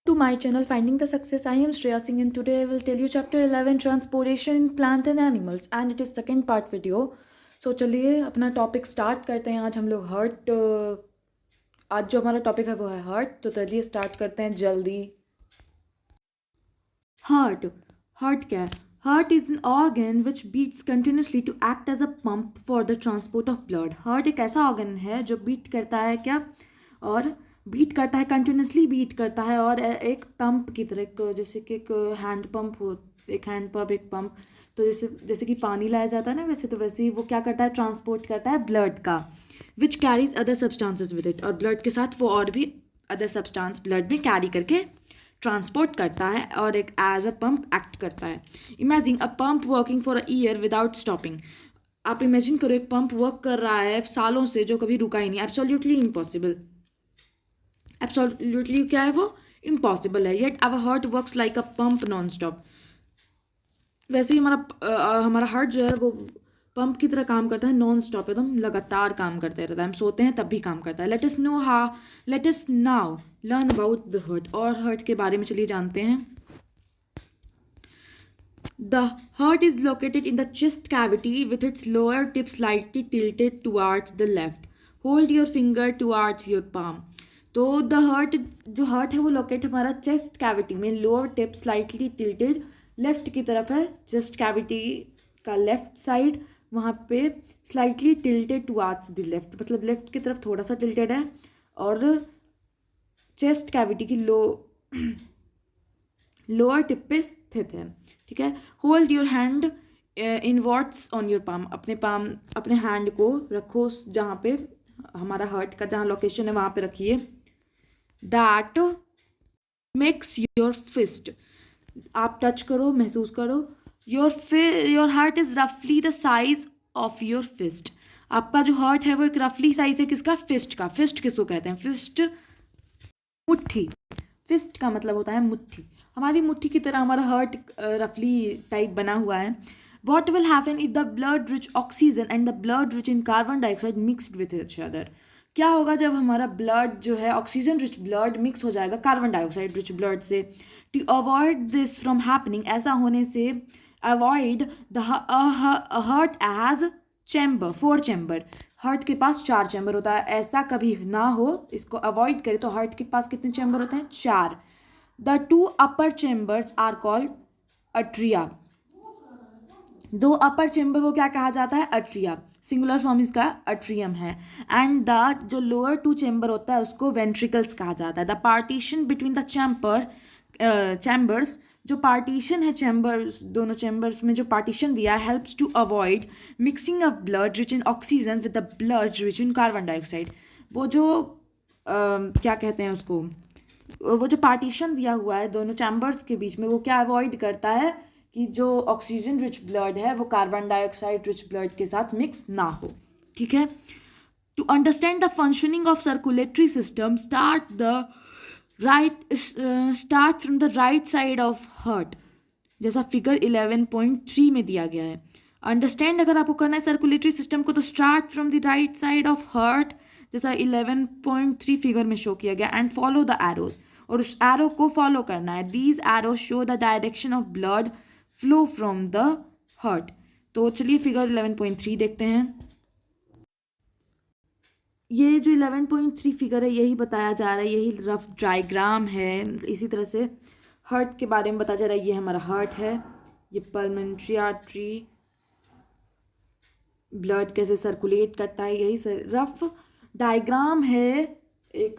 To my channel Finding the Success. I am Shreya Singh and today I will tell you chapter 11 Transportation in Plant and Animals and it is second part video. So चलिए अपना topic start करते हैं. आज हम लोग heart आज जो हमारा टॉपिक है वो है हार्ट. तो चलिए स्टार्ट करते हैं जल्दी. हार्ट. हार्ट क्या है? Heart is an organ which beats continuously to act as a pump for the transport of blood. Heart एक ऐसा ऑर्गन है जो बीट करता है क्या, और बीट करता है, कंटिन्यूसली बीट करता है और एक पंप की तरह, जैसे कि एक हैंड पंप हो, एक हैंड पंप एक पंप. तो जैसे जैसे कि पानी लाया जाता है ना, वैसे तो वैसे ही वो क्या करता है, ट्रांसपोर्ट करता है ब्लड का, which carries other substances with it. और ब्लड के साथ वो और भी अदर सब्सटेंस ब्लड में कैरी करके ट्रांसपोर्ट करता है और एक एज अ पंप एक्ट करता है. Imagine a pump working for a year without stopping. आप इमेजिन करो एक पंप वर्क कर रहा है सालों से जो कभी रुका ही नहीं. Absolutely impossible. एब्सोल्युटली क्या है वो, इम्पॉसिबल है. Yet our heart works like a pump non stop. वैसे ही हमारा हार्ट जो है वो पंप की तरह काम करता है, नॉन स्टॉप, एकदम लगातार काम करते रहता है. हम सोते हैं तब भी काम करता है. Let us now learn about the heart. और हार्ट के बारे में चलिए जानते हैं. The heart is located in the chest cavity with its lower tip slightly tilted towards the left. Hold your finger towards your palm. तो the heart, जो heart है वो लोकेट हमारा चेस्ट कैविटी में, lower tip slightly tilted left की तरफ है. Chest cavity का लेफ्ट साइड वहाँ पे slightly tilted towards the left, मतलब लेफ्ट की तरफ थोड़ा सा टिल्टेड है. और चेस्ट कैविटी की लोअर टिप पे स्थित है. ठीक है. Hold your hand inwards on your palm. अपने हैंड को रखो जहाँ पे हमारा हार्ट का जहाँ लोकेशन है वहाँ पे रखिए. That makes your fist. आप टच करो, महसूस करो. योर हार्ट इज रफली the size of your fist. आपका जो हार्ट है वो एक रफली साइज है किसका, फिस्ट का. फिस्ट किसको कहते हैं, फिस्ट मुट्ठी. फिस्ट का मतलब होता है मुट्ठी. हमारी मुट्ठी की तरह हमारा हार्ट रफली टाइप बना हुआ है. What will happen if the blood rich oxygen and the blood rich in carbon dioxide mixed with each other? क्या होगा जब हमारा ब्लड जो है ऑक्सीजन रिच ब्लड मिक्स हो जाएगा कार्बन डाइऑक्साइड रिच ब्लड से. To avoid this from happening, ऐसा होने से avoid the heart as chamber, 4 chamber. Heart के पास 4 चैम्बर होता है. ऐसा कभी ना हो, इसको अवॉइड करें. तो हार्ट के पास कितने चैम्बर होते हैं, 4. The 2 upper chambers are called atria. 2 upper chamber को क्या कहा जाता है, अट्रिया. सिंगुलर फॉर्म इसका अट्रियम है. एंड द जो लोअर 2 चैम्बर होता है उसको वेंट्रिकल्स कहा जाता है. The partition between the chambers, जो पार्टीशन है चैम्बर्स, दोनों चैम्बर्स में जो पार्टीशन दिया है, helps to avoid mixing of blood rich in oxygen with the blood rich in carbon dioxide. वो जो क्या कहते हैं उसको, वो जो पार्टीशन दिया हुआ है दोनों चैम्बर्स के बीच में, वो क्या अवॉइड करता है कि जो ऑक्सीजन रिच ब्लड है वो कार्बन डाइऑक्साइड रिच ब्लड के साथ मिक्स ना हो. ठीक है. To understand the functioning of circulatory system start from the right side of heart, जैसा फिगर 11.3 में दिया गया है. अंडरस्टैंड अगर आपको करना है सर्कुलेटरी सिस्टम को, तो start from the right side of heart, जैसा 11.3 फिगर में शो किया गया. एंड फॉलो द एरोज, और उस एरो को फॉलो करना है. These arrows show the direction of blood flow from the heart. तो चलिए फिगर 11.3 देखते हैं. ये जो 11.3 फिगर है यही बताया जा रहा है, यही रफ डायग्राम है. इसी तरह से हार्ट के बारे में बताया जा रहा है. ये हमारा हार्ट है, ये पल्मोनरी आर्टरी, ब्लड कैसे सर्कुलेट करता है, यही रफ डायग्राम है. एक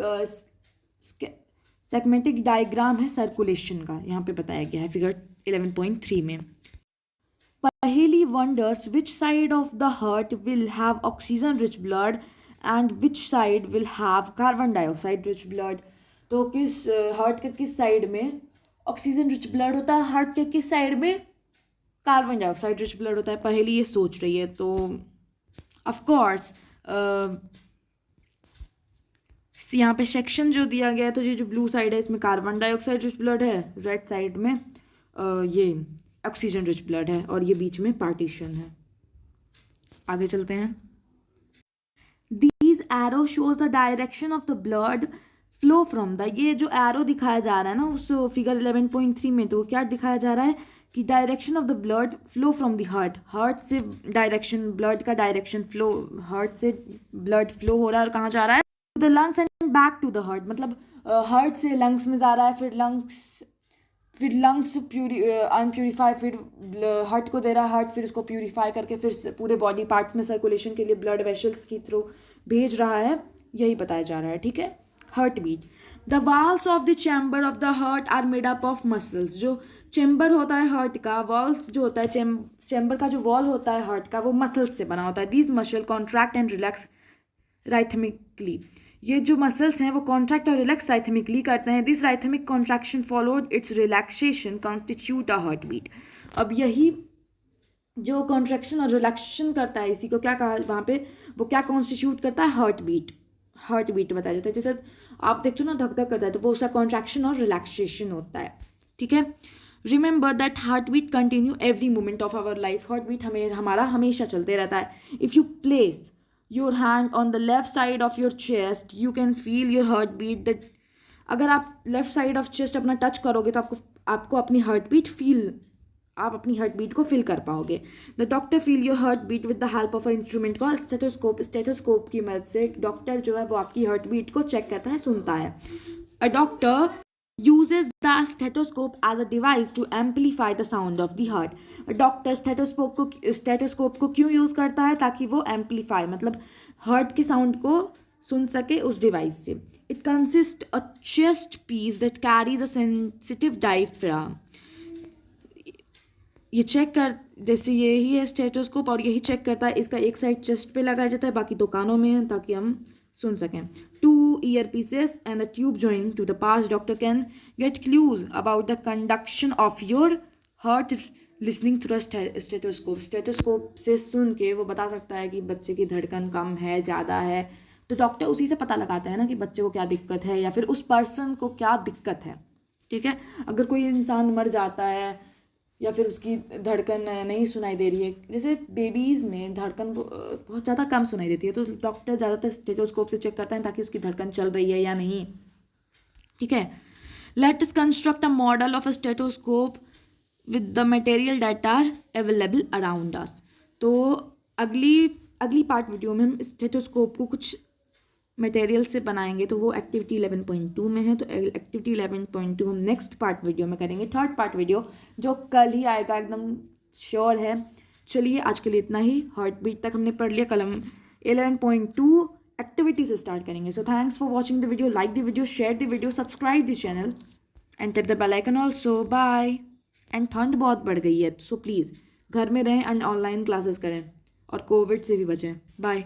सेगमेंटिक डायग्राम है सर्कुलेशन का, यहाँ पे बताया गया है फिगर 11.3 में. Paheli wonders which side of the heart will have oxygen rich blood and which side will have carbon dioxide rich blood. तो किस हार्ट के किस साइड में ऑक्सीजन रिच ब्लड होता है, हार्ट के किस साइड में कार्बन डाइऑक्साइड रिच ब्लड होता है. पहली ये सोच रही है. तो ऑफ कोर्स यहाँ पे सेक्शन जो दिया गया है, तो ये जो ब्लू साइड है इसमें कार्बन डाइऑक्साइड रिच ब्लड है, रेड साइड में ये ऑक्सीजन रिच ब्लड है, और ये बीच में पार्टीशन है. आगे चलते हैं. These arrow shows the direction of the blood flow from the, ये जो एरो दिखाया जा रहा है ना उस फिगर 11.3 में, तो क्या दिखाया जा रहा है कि direction of the blood flow from the heart, heart से डायरेक्शन, ब्लड का डायरेक्शन फ्लो, हार्ट से ब्लड फ्लो हो रहा है और कहाँ जा रहा है, to the lungs and back to the heart, मतलब हार्ट से लंग्स में जा रहा है, फिर लंग्स अनप्यूरिफाई, फिर हार्ट को दे रहा है, हार्ट फिर उसको प्यूरिफाई करके फिर पूरे बॉडी पार्ट्स में सर्कुलेशन के लिए ब्लड वेसल्स के थ्रू भेज रहा है, यही बताया जा रहा है, ठीक है। Heart beat, the walls of the chamber of the heart are made up of muscles, जो चैम्बर होता है हार्ट का, वॉल्स जो होता है चैम्बर का जो वॉल होता है हार्ट का, वो मसल्स से बना होता है। These muscle contract and relax rhythmically, ये जो मसल्स हैं वो कॉन्ट्रैक्ट और रिलैक्स राइथमिकली करते हैं। This rhythmic contraction followed its relaxation constitute a heart beat. अब यही जो कॉन्ट्रैक्शन और रिलैक्सेशन करता है, इसी को क्या कहा वहाँ पे, वो क्या कॉन्स्टिट्यूट करता है, हार्ट बीट, हार्ट बीट बताया जाता है। जैसे आप देखते हो ना धक धक करता है, तो वो उसका कॉन्ट्रैक्शन और रिलैक्सेशन होता है, ठीक है। Remember that heart beat continue every moment of our life, heart beat हमारा हमेशा चलते रहता है। If you place your hand on the left side of your chest you can feel your heart beat, that अगर आप left side of chest अपना touch करोगे तो आपको अपनी हार्ट बीट आप अपनी हार्ट बीट को फील कर पाओगे। The doctor feel your heart beat with the help of a instrument called stethoscope, stethoscope की मदद से डॉक्टर जो है वो आपकी हार्ट बीट को चेक करता है, सुनता है। A doctor uses the stethoscope as a device to amplify the sound of the heart. Doctor stethoscope को क्यों यूज़ करता है, ताकि वो एम्पलीफाई, मतलब हार्ट के साउंड को सुन सके उस डिवाइस से। It consist a chest piece that carries a sensitive diaphragm, ये चेक कर, जैसे यही है स्टेथोस्कोप और यही चेक करता है, इसका एक साइड चेस्ट पे लगाया जाता है, बाकी दो कानों में है ताकि हम सुन सकें। 2 earpieces and the tube joining to the past, doctor can get clues about the conduction of your heart listening through a stethoscope, stethoscope से सुन के वो बता सकता है कि बच्चे की धड़कन कम है, ज़्यादा है, तो डॉक्टर उसी से पता लगाते हैं ना कि बच्चे को क्या दिक्कत है या फिर उस पर्सन को क्या दिक्कत है, ठीक है। अगर कोई इंसान मर जाता है या फिर उसकी धड़कन नहीं सुनाई दे रही है, जैसे बेबीज़ में धड़कन बहुत ज़्यादा कम सुनाई देती है, तो डॉक्टर ज़्यादातर स्टेथोस्कोप से चेक करता है ताकि उसकी धड़कन चल रही है या नहीं, ठीक है। Let us construct a model of a stethoscope with the material that are available around us. तो अगली पार्ट वीडियो में हम स्टेथोस्कोप को कुछ मटेरियल से बनाएंगे, तो वो एक्टिविटी 11.2 में है, तो एक्टिविटी 11.2 हम नेक्स्ट पार्ट वीडियो में करेंगे, थर्ड पार्ट वीडियो जो कल ही आएगा, एकदम श्योर है। चलिए आज के लिए इतना ही, हार्ट बीट तक हमने पढ़ लिया, कल हम 11.2 एक्टिविटी से स्टार्ट करेंगे। So thanks for watching the video, like the video, share the video, subscribe the channel and tap the bell icon also. Bye. And ठंड बहुत बढ़ गई है, सो प्लीज़ घर में रहें एंड ऑनलाइन क्लासेस करें और कोविड से भी बचें। बाय।